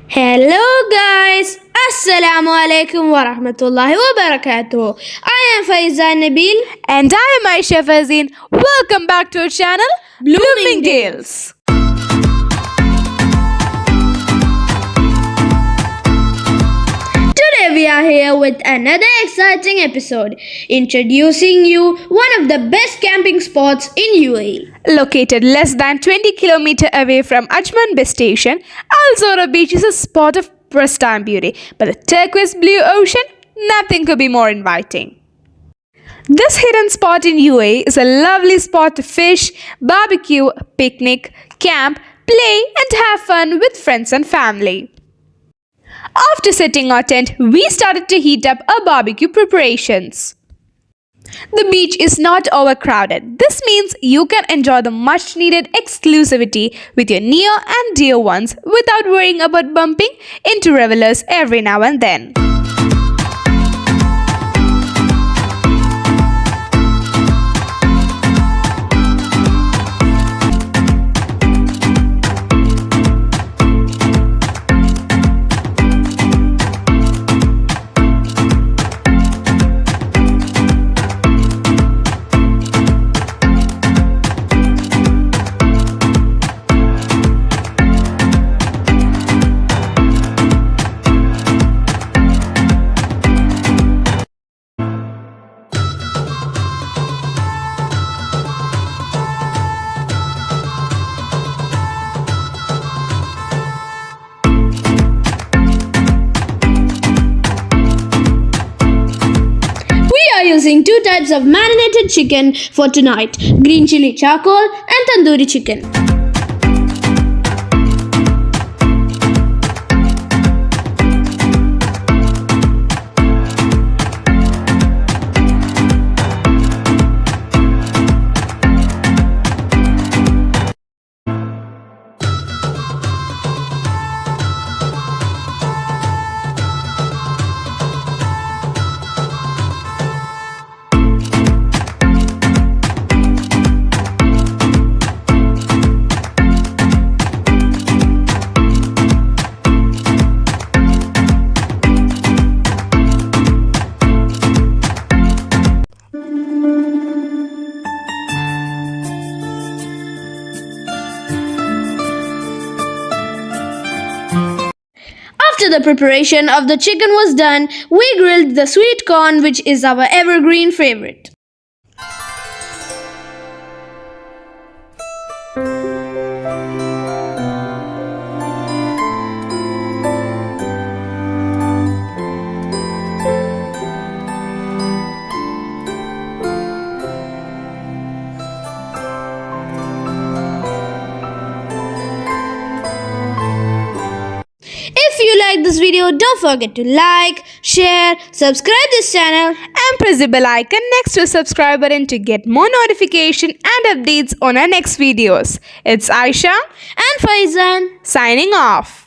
Hello guys, Assalamu alaikum wa rahmatullahi wa barakatuh. I am Faizan Nabil. And I am Aisha Fazin. Welcome back to our channel, Blooming Tales. Today we are here with another exciting episode, introducing you one of the best camping spots in UAE. Located less than 20 km away from Ajman Bay Station, Al Zora Beach is a spot of pristine beauty, but the turquoise blue ocean, nothing could be more inviting. This hidden spot in UAE is a lovely spot to fish, barbecue, picnic, camp, play and have fun with friends and family. After setting our tent, we started to heat up our barbecue preparations. The beach is not overcrowded. This means you can enjoy the much needed exclusivity with your near and dear ones without worrying about bumping into revelers every now and then. We are using two types of marinated chicken for tonight, green chili charcoal and tandoori chicken. After the preparation of the chicken was done, we grilled the sweet corn, which is our evergreen favorite. If you like this video, don't forget to like, share, subscribe this channel And press the bell icon next to the subscribe button to get more notification and updates on our next videos. It's Aisha and Faizan. signing off.